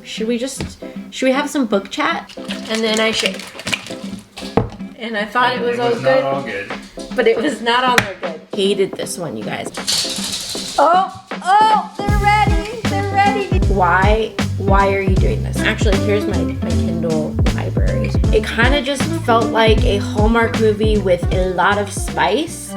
should we have some book chat? And then I shake. And I thought it was all good. Not all good. But it was not all there good. Hated this one, you guys. Oh, they're ready. They're ready. Why are you doing this? Actually, here's my Kindle library. It kind of just felt like a Hallmark movie with a lot of spice.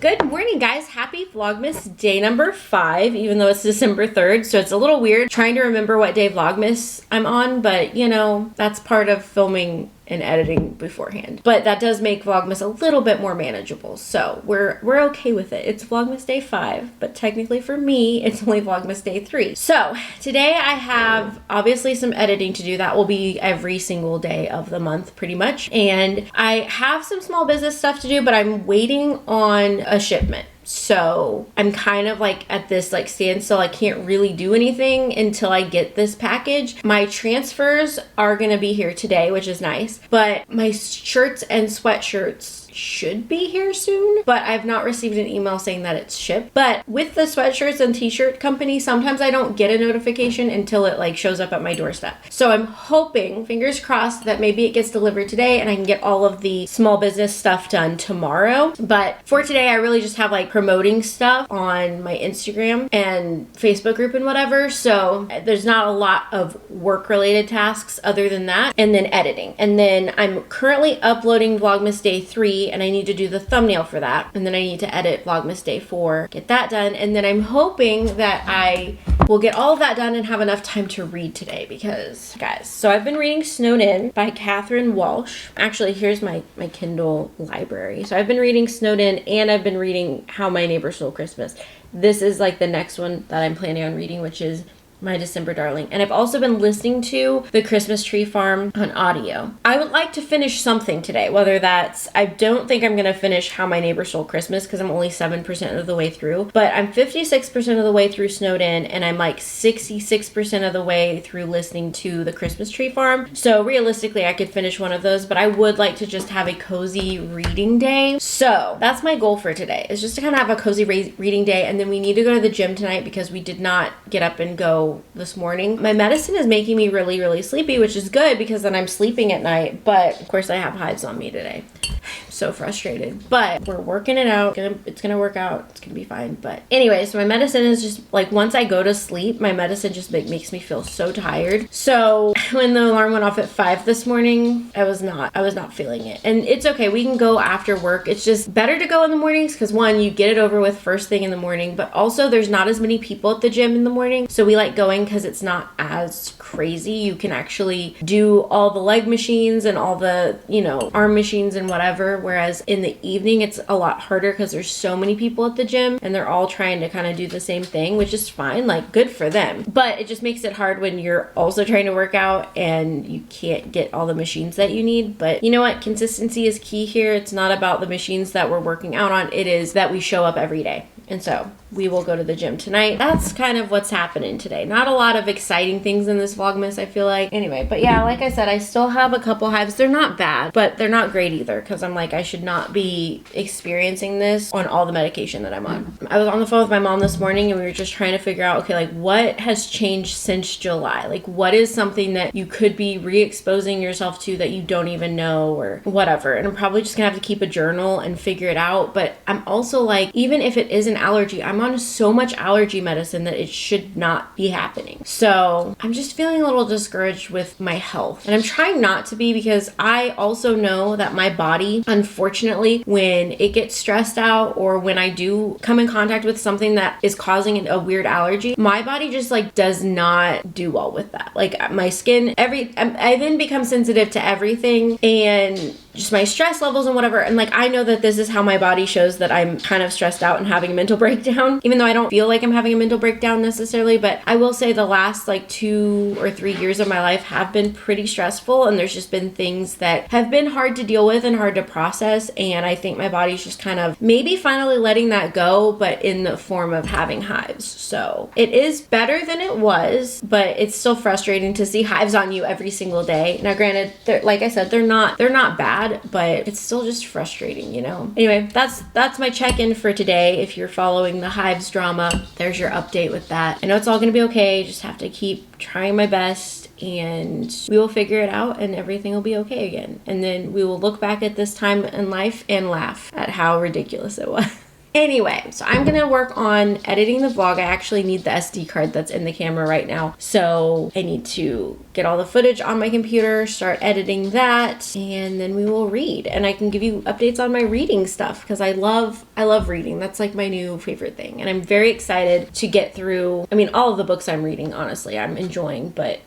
Good morning, guys. Happy Vlogmas Day number 5, even though it's December 3rd. So it's a little weird trying to remember what day Vlogmas I'm on, but you know, that's part of filming and editing beforehand. But that does make Vlogmas a little bit more manageable. So we're okay with it. It's Vlogmas Day 5, but technically for me, it's only Vlogmas Day 3. So today I have obviously some editing to do. That will be every single day of the month pretty much. And I have some small business stuff to do, but I'm waiting on a shipment. So I'm kind of like at this like standstill. I can't really do anything until I get this package. My transfers are gonna be here today, which is nice, but my shirts and sweatshirts should be here soon, but I've not received an email saying that it's shipped. But with the sweatshirts and t-shirt company, sometimes I don't get a notification until it like shows up at my doorstep. So I'm hoping, fingers crossed, that maybe it gets delivered today and I can get all of the small business stuff done tomorrow. But for today, I really just have like promoting stuff on my Instagram and Facebook group and whatever. So there's not a lot of work related tasks other than that, and then editing. And then I'm currently uploading Vlogmas Day 3, and I need to do the thumbnail for that. And then I need to edit Vlogmas Day 4, get that done. And then I'm hoping that I will get all of that done and have enough time to read today because, guys, so I've been reading Snowed In by Catherine Walsh. Actually, here's my Kindle library. So I've been reading Snowed In and I've been reading How My Neighbor Stole Christmas. This is like the next one that I'm planning on reading, which is My December Darling. And I've also been listening to The Christmas Tree Farm on audio. I would like to finish something today, whether that's, I don't think I'm gonna finish How My Neighbor Stole Christmas because I'm only 7% of the way through, but I'm 56% of the way through Snowed In and I'm like 66% of the way through listening to The Christmas Tree Farm. So realistically, I could finish one of those, but I would like to just have a cozy reading day. So that's my goal for today, is just to kind of have a cozy reading day. And then we need to go to the gym tonight because we did not get up and go this morning. My medicine is making me really sleepy, which is good because then I'm sleeping at night, but of course I have hives on me today. I'm so frustrated, but we're working it out. It's gonna work out. It's gonna be fine. But anyway, so my medicine is just like, once I go to sleep, my medicine just makes me feel so tired. So when the alarm went off at 5 this morning, I was not feeling it. And it's okay, we can go after work. It's just better to go in the mornings because one, you get it over with first thing in the morning, but also there's not as many people at the gym in the morning. So we like going because it's not as crazy. You can actually do all the leg machines and all the, you know, arm machines and whatever whereas in the evening it's a lot harder because there's so many people at the gym and they're all trying to kind of do the same thing, which is fine, like good for them. But it just makes it hard when you're also trying to work out and you can't get all the machines that you need. But you know what? Consistency is key here. It's not about the machines that we're working out on. It is that we show up every day. And so we will go to the gym tonight. That's kind of what's happening today. Not a lot of exciting things in this Vlogmas, I feel like. Anyway, but yeah, like I said, I still have a couple hives. They're not bad, but they're not great either because I'm like, I should not be experiencing this on all the medication that I'm on. I was on the phone with my mom this morning and we were just trying to figure out, okay, like what has changed since July? Like what is something that you could be re-exposing yourself to that you don't even know or whatever. And I'm probably just gonna have to keep a journal and figure it out. But I'm also like, even if it is an allergy, I'm on so much allergy medicine that it should not be happening. So I'm just feeling a little discouraged with my health. And I'm trying not to be because I also know that my body, unfortunately, when it gets stressed out or when I do come in contact with something that is causing a weird allergy, my body just like does not do well with that. Like my skin, I then become sensitive to everything and just my stress levels and whatever. And like, I know that this is how my body shows that I'm kind of stressed out and having a mental breakdown, even though I don't feel like I'm having a mental breakdown necessarily. But I will say the last like 2 or 3 years of my life have been pretty stressful. And there's just been things that have been hard to deal with and hard to process. And I think my body's just kind of maybe finally letting that go, but in the form of having hives. So it is better than it was, but it's still frustrating to see hives on you every single day. Now, granted, like I said, they're not bad, but it's still just frustrating, you know? Anyway, that's my check-in for today. If you're following the hives drama, there's your update with that. I know it's all gonna be okay. Just have to keep trying my best and we will figure it out and everything will be okay again. And then we will look back at this time in life and laugh at how ridiculous it was. Anyway, so I'm gonna work on editing the vlog. I actually need the SD card that's in the camera right now. So I need to get all the footage on my computer, start editing that, and then we will read. And I can give you updates on my reading stuff because I love reading. That's like my new favorite thing. And I'm very excited to get through, I mean, all of the books I'm reading, honestly, I'm enjoying, but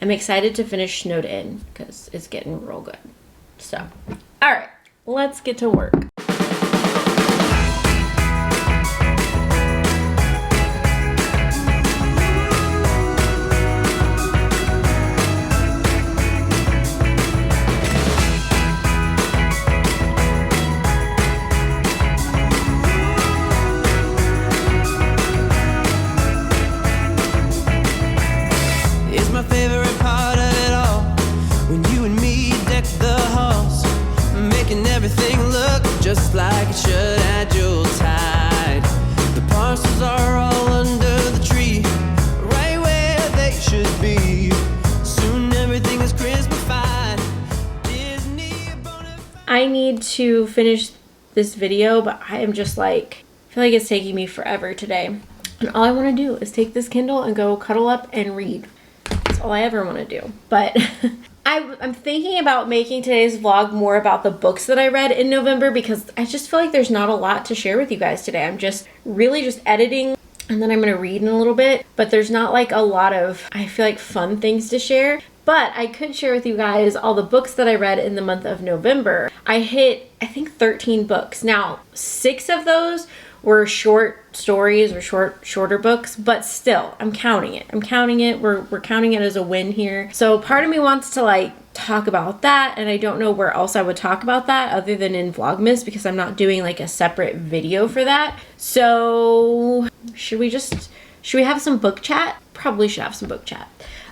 I'm excited to finish Snowed In because it's getting real good. So, all right, let's get to work. Just like it should at Yuletide. The parcels are all under the tree, right where they should be. Soon everything is Christmas-fied. Disney I need to finish this video, but I am just like, I feel like it's taking me forever today. And all I want to do is take this Kindle and go cuddle up and read. That's all I ever want to do. But I'm thinking about making today's vlog more about the books that I read in November because I just feel like there's not a lot to share with you guys today. I'm just really just editing and then I'm going to read in a little bit, but there's not like a lot of, I feel like, fun things to share. But I could share with you guys all the books that I read in the month of November. I hit, I think, 13 books. Now, 6 of those were short stories or shorter books, but still, I'm counting it. We're counting it as a win here. So part of me wants to like talk about that, and I don't know where else I would talk about that other than in Vlogmas because I'm not doing like a separate video for that. So should we have some book chat? Probably should have some book chat.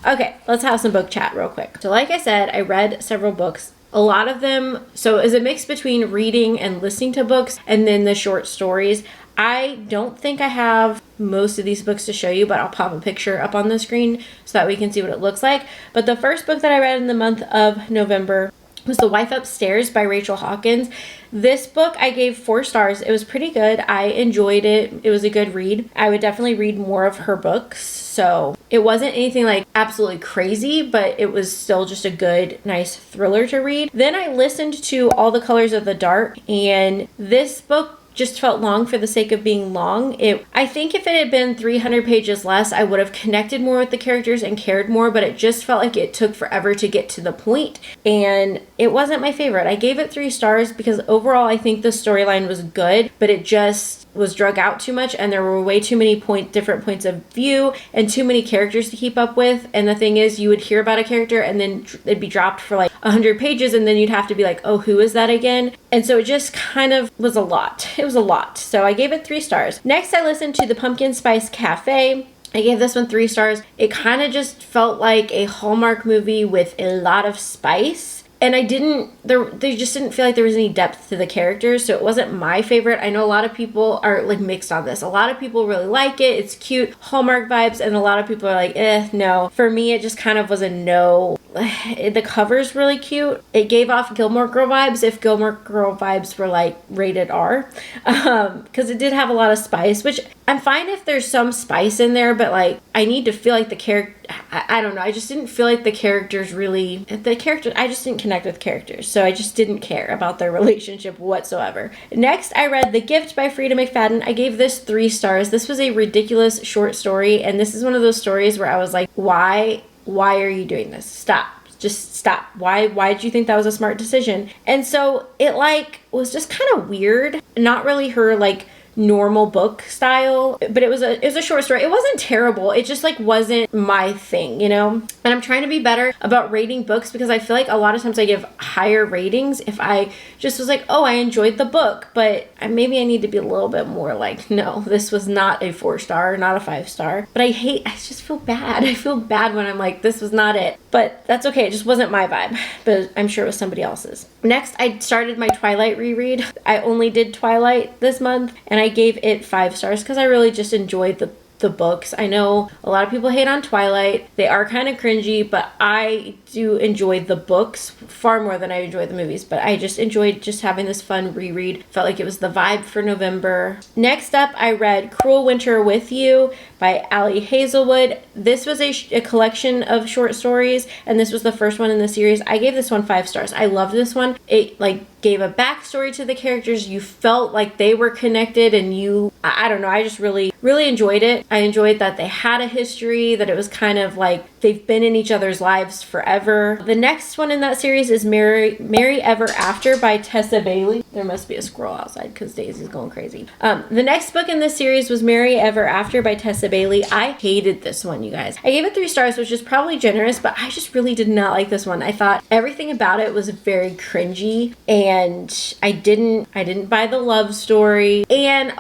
Okay, let's have some book chat real quick. So like I said, I read several books. A lot of them, so is a mix between reading and listening to books and then the short stories. I don't think I have most of these books to show you, but I'll pop a picture up on the screen so that we can see what it looks like. But the first book that I read in the month of November was The Wife Upstairs by Rachel Hawkins. This book I gave 4 stars. It was pretty good. I enjoyed it. It was a good read. I would definitely read more of her books. So it wasn't anything like absolutely crazy, but it was still just a good, nice thriller to read. Then I listened to All the Colors of the Dark, and this book just felt long for the sake of being long. I think if it had been 300 pages less, I would have connected more with the characters and cared more, but it just felt like it took forever to get to the point, and it wasn't my favorite. I gave it 3 stars because overall I think the storyline was good, but it just was drug out too much, and there were way too many different points of view and too many characters to keep up with. And the thing is, you would hear about a character and then it'd be dropped for like 100 pages, and then you'd have to be like, oh, who is that again? And so it just kind of was a lot. It was a lot. So I gave it 3 stars. Next, I listened to the Pumpkin Spice Cafe. I gave this one 3 stars. It kind of just felt like a Hallmark movie with a lot of spice. And they just didn't feel like there was any depth to the characters, so it wasn't my favorite. I know a lot of people are like mixed on this. A lot of people really like it. It's cute, Hallmark vibes, and a lot of people are like, no. For me, it just kind of was a no. The cover's really cute. It gave off Gilmore Girl vibes if Gilmore Girl vibes were like rated R, because it did have a lot of spice, which I'm fine if there's some spice in there, but like I need to feel like the character. I don't know. I just didn't feel like the characters really. I just didn't connect with characters, so I just didn't care about their relationship whatsoever. Next, I read The Gift by Frida McFadden. I gave this 3 stars. This was a ridiculous short story, and this is one of those stories where I was like, why are you doing this? Stop. Just stop. Why did you think that was a smart decision? And so it like was just kind of weird. Not really her like normal book style, but it was a short story. It wasn't terrible. It just like wasn't my thing, you know? And I'm trying to be better about rating books, because I feel like a lot of times I give higher ratings if I just was like, oh, I enjoyed the book, but maybe I need to be a little bit more like, no, this was not a 4-star, not a 5-star. But I just feel bad. I feel bad when I'm like, this was not it. But that's okay. It just wasn't my vibe, but I'm sure it was somebody else's. Next, I started my Twilight reread. I only did Twilight this month, and I gave it 5 stars because I really just enjoyed the books. I know a lot of people hate on Twilight. They are kind of cringy, but I do enjoy the books far more than I enjoy the movies. But I just enjoyed just having this fun reread. Felt like it was the vibe for November. Next up, I read Cruel Winter with You by Allie Hazelwood. This was a collection of short stories, and this was the first one in the series. I gave this one 5 stars. I loved this one. It like gave a backstory to the characters. You felt like they were connected, and I don't know, I just really enjoyed it. I enjoyed that they had a history, that it was kind of like they've been in each other's lives forever. The next one in that series is Merry Ever After by Tessa Bailey. There must be a squirrel outside because Daisy's going crazy. The next book in this series was Merry Ever After by Tessa Bailey. I hated this one, you guys. I gave it 3 stars, which is probably generous, but I just really did not like this one. I thought everything about it was very cringy, and I didn't buy the love story. And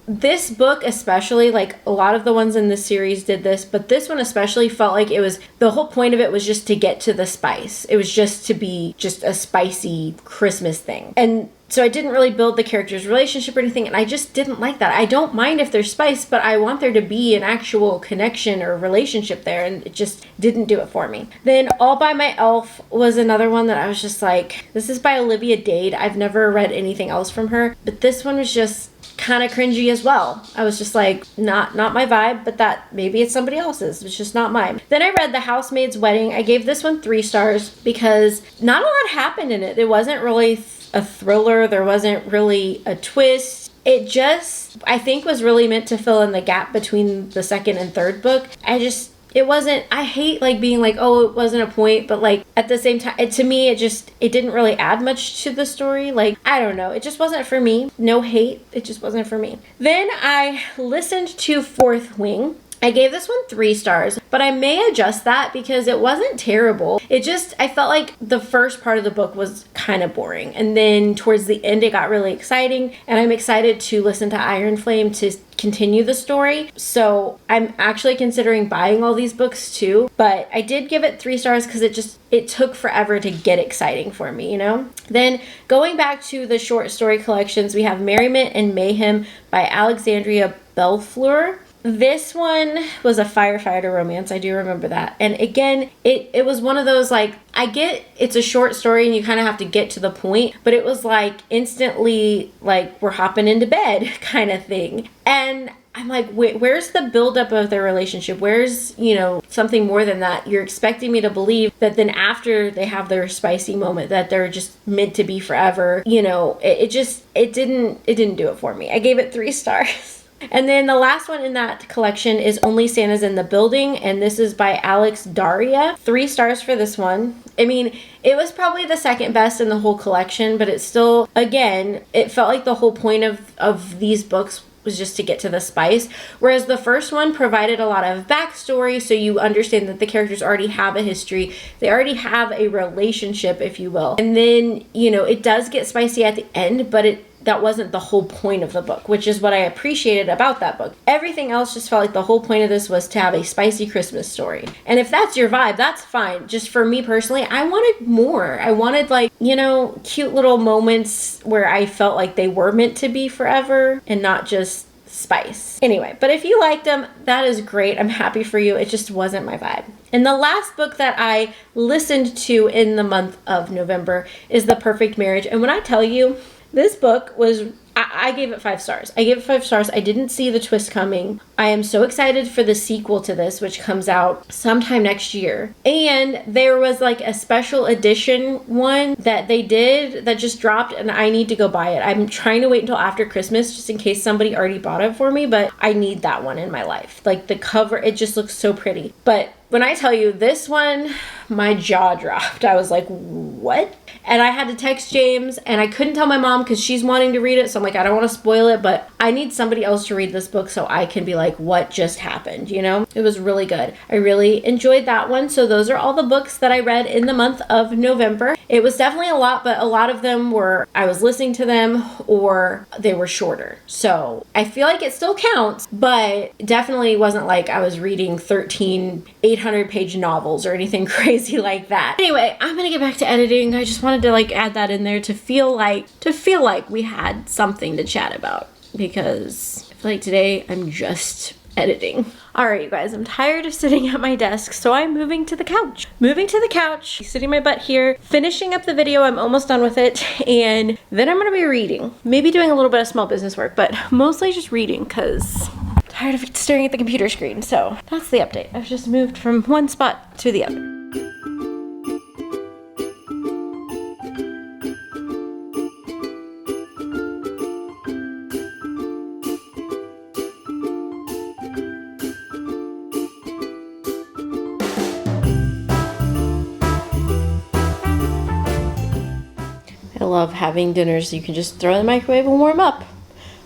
this book especially, like a lot of the ones in this series did this, but this one especially felt like it was, the whole point of it was just to get to the spice. It was just to be just a spicy Christmas thing. And so I didn't really build the characters' relationship or anything, and I just didn't like that. I don't mind if there's spice, but I want there to be an actual connection or relationship there, and it just didn't do it for me. Then All by My Elf was another one that I was just like, this is by Olivia Dade. I've never read anything else from her, but this one was just kind of cringy as well. I was just like, not my vibe, but that maybe it's somebody else's. It's just not mine. Then I read The Housemaid's Wedding. I gave this one 3 stars because not a lot happened in it. It wasn't really a thriller. There wasn't really a twist. It just, I think, was really meant to fill in the gap between the second and third book. It wasn't, I hate like being like, oh, it wasn't a point, but like at the same time, to me, it didn't really add much to the story. Like, I don't know. It just wasn't for me. No hate. It just wasn't for me. Then I listened to Fourth Wing. I gave this one 3 stars, but I may adjust that because it wasn't terrible. I felt like the first part of the book was kind of boring. And then towards the end, it got really exciting. And I'm excited to listen to Iron Flame to continue the story. So I'm actually considering buying all these books too. But I did give it 3 stars because it took forever to get exciting for me, you know? Then going back to the short story collections, we have Merriment and Mayhem by Alexandria Bellfleur. This one was a firefighter romance. I do remember that. And again, it was one of those, like, I get it's a short story and you kind of have to get to the point, but it was like instantly like we're hopping into bed kind of thing. And I'm like, where's the buildup of their relationship? Where's, you know, something more than that? You're expecting me to believe that then after they have their spicy moment that they're just meant to be forever. You know, it didn't do it for me. I gave it 3 stars. And then the last one in that collection is Only Santa's in the Building, and this is by Alex Daria. 3 stars for this one. I mean, it was probably the second best in the whole collection, but it's still, again, it felt like the whole point of these books was just to get to the spice, whereas the first one provided a lot of backstory, so you understand that the characters already have a history, they already have a relationship, if you will. And then, you know, it does get spicy at the end, but that wasn't the whole point of the book, which is what I appreciated about that book. Everything else just felt like the whole point of this was to have a spicy Christmas story. And if that's your vibe, that's fine. Just for me personally, I wanted more. I wanted, like, you know, cute little moments where I felt like they were meant to be forever and not just spice. Anyway, but if you liked them, that is great. I'm happy for you. It just wasn't my vibe. And the last book that I listened to in the month of November is The Perfect Marriage. And when I tell you, this book was, I gave it 5 stars. I gave it 5 stars. I didn't see the twist coming. I am so excited for the sequel to this, which comes out sometime next year. And there was like a special edition one that they did that just dropped, and I need to go buy it. I'm trying to wait until after Christmas just in case somebody already bought it for me, but I need that one in my life. Like the cover, it just looks so pretty. But when I tell you this one, my jaw dropped. I was like, what? And I had to text James, and I couldn't tell my mom because she's wanting to read it. So I'm like, I don't want to spoil it, but I need somebody else to read this book so I can be like, what just happened? You know, it was really good. I really enjoyed that one. So those are all the books that I read in the month of November. It was definitely a lot, but a lot of them were, I was listening to them or they were shorter. So I feel like it still counts, but definitely wasn't like I was reading 13 800-page novels or anything crazy like that. Anyway, I'm gonna get back to editing. I just wanted to like add that in there to feel like we had something to chat about, because I feel like today I'm just editing. Alright, you guys, I'm tired of sitting at my desk, so I'm moving to the couch. Sitting my butt here, finishing up the video. I'm almost done with it, and then I'm gonna be reading. Maybe doing a little bit of small business work, but mostly just reading because I'm tired of staring at the computer screen. So that's the update. I've just moved from one spot to the other. I love having dinners you can just throw in the microwave and warm up.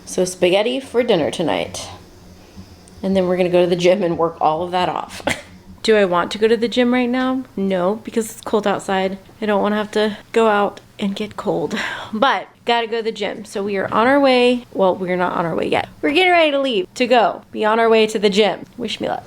So spaghetti for dinner tonight. And then we're gonna go to the gym and work all of that off. Do I want to go to the gym right now? No, because it's cold outside. I don't want to have to go out and get cold. But gotta go to the gym. So we are on our way. Well, we're not on our way yet. We're getting ready to leave to go. Be on our way to the gym. Wish me luck.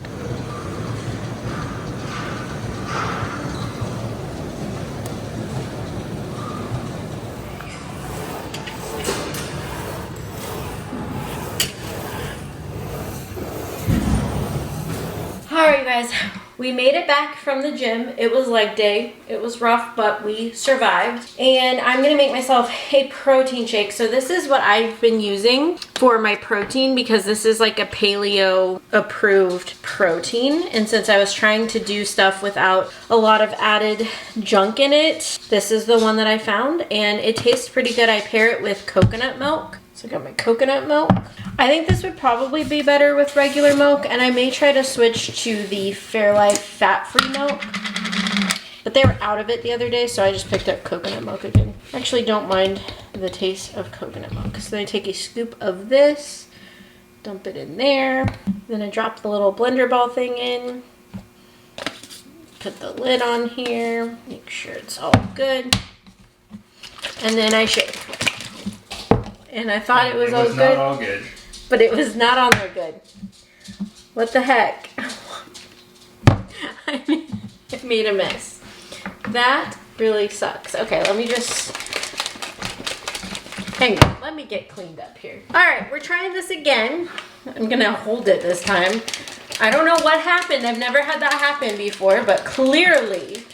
Alright guys, we made it back from the gym. It was leg day. It was rough, but we survived. And I'm gonna make myself a protein shake. So this is what I've been using for my protein, because this is like a paleo approved protein. And since I was trying to do stuff without a lot of added junk in it, this is the one that I found, and it tastes pretty good. I pair it with coconut milk. So I got my coconut milk. I think this would probably be better with regular milk, and I may try to switch to the Fairlife fat-free milk. But they were out of it the other day, so I just picked up coconut milk again. I actually don't mind the taste of coconut milk. So then I take a scoop of this, dump it in there. Then I drop the little blender ball thing in. Put the lid on here, make sure it's all good. And then I shake. And I thought it was all good. Not all good. But it was not on there good. What the heck? I made a mess. That really sucks. Okay, let me just... Hang on, let me get cleaned up here. Alright, we're trying this again. I'm gonna hold it this time. I don't know what happened. I've never had that happen before, but clearly...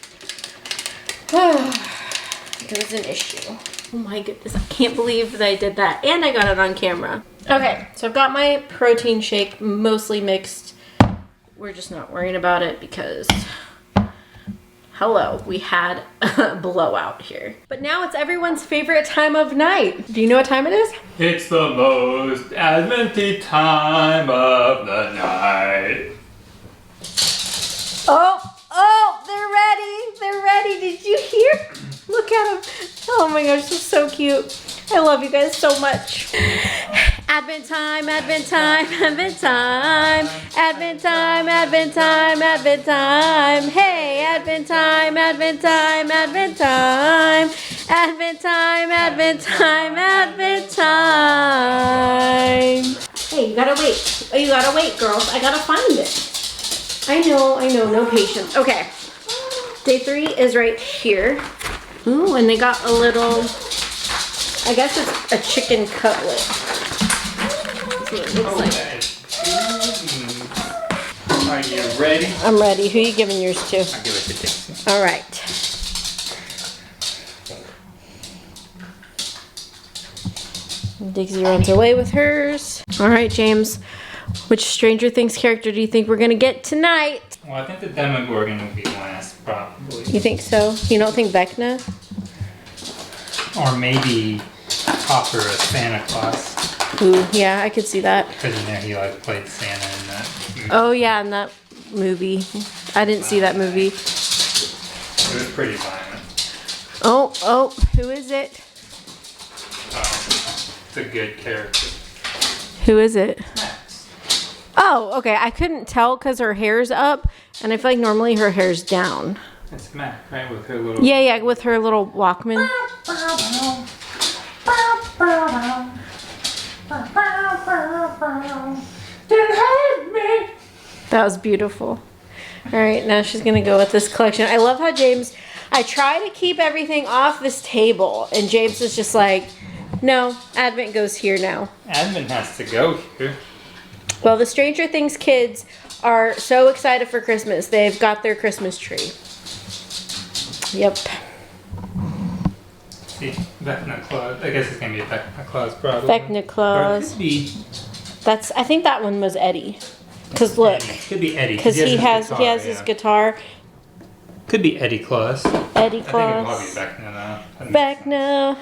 it was an issue. Oh my goodness, I can't believe that I did that. And I got it on camera. Okay, so I've got my protein shake mostly mixed. We're just not worrying about it because, hello, we had a blowout here. But now it's everyone's favorite time of night. Do you know what time it is? It's the most adventy time of the night. Oh, they're ready. Did you hear? Look at them. Oh my gosh, they're so cute. I love you guys so much. Advent time, Advent time, Advent time. Advent time, Advent time, Advent time. Hey, Advent time, Advent time, Advent time. Advent time, Advent time, Advent time. Hey, you gotta wait. Oh, you gotta wait, girls. I gotta find it. I know, no patience. Okay, day 3 is right here. Ooh, and they got a little, I guess it's a chicken cutlet. That's what it looks like. Are you ready? I'm ready. Who are you giving yours to? I'll give it to Dixie. All right. Dixie runs away with hers. All right, James. Which Stranger Things character do you think we're gonna get tonight? Well, I think the Demogorgon will be last, probably. You think so? You don't think Vecna? Or maybe Hopper as Santa Claus. Ooh, yeah, I could see that. Because you know he like played Santa in that movie. Oh yeah, in that movie. I didn't see that movie. It was pretty violent. Oh, who is it? It's a good character. Who is it? Max. Oh, okay. I couldn't tell because her hair's up, and I feel like normally her hair's down. That's Mac, right? With her little... Yeah, with her little Walkman. That was beautiful. All right, now she's gonna go with this collection. I love how James, I try to keep everything off this table, and James is just like, no, Advent goes here now. Advent has to go here. Well, the Stranger Things kids are so excited for Christmas. They've got their Christmas tree. Yep. See, Vecna Claus. I guess it's gonna be a Vecna Claus probably. Vecna Or it Claus. could be I think that one was Eddie. Cause look, Eddie. Could be Eddie. cause he has his his guitar. Could be Eddie Claus. Eddie I think it'll Claus. probably be Vecna though. Vecna.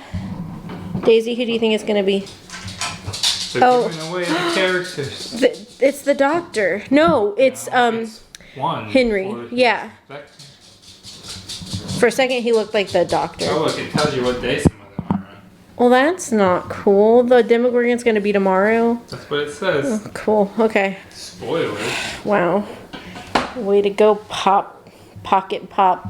Daisy, who do you think it's gonna be? They're Oh. giving away the characters. It's the doctor. No, it's It's one. Henry, for yeah. Vecna. For a second he looked like the doctor. Oh, look, it tells you what day some of them are on. Well, that's not cool. The Demogorgon's gonna be tomorrow. That's what it says. Oh, cool. Okay. Spoilers. Wow. Way to go, pocket pop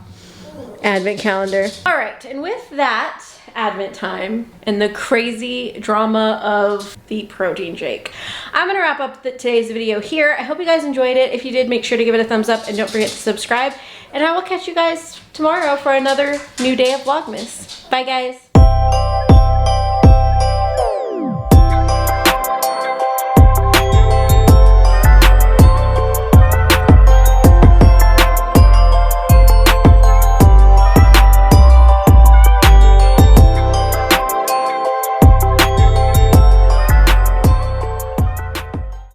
Advent calendar. All right, and with that Advent time and the crazy drama of the protein shake, I'm gonna wrap up today's video here. I hope you guys enjoyed it. If you did, make sure to give it a thumbs up and don't forget to subscribe. And I will catch you guys tomorrow for another new day of Vlogmas. Bye, guys.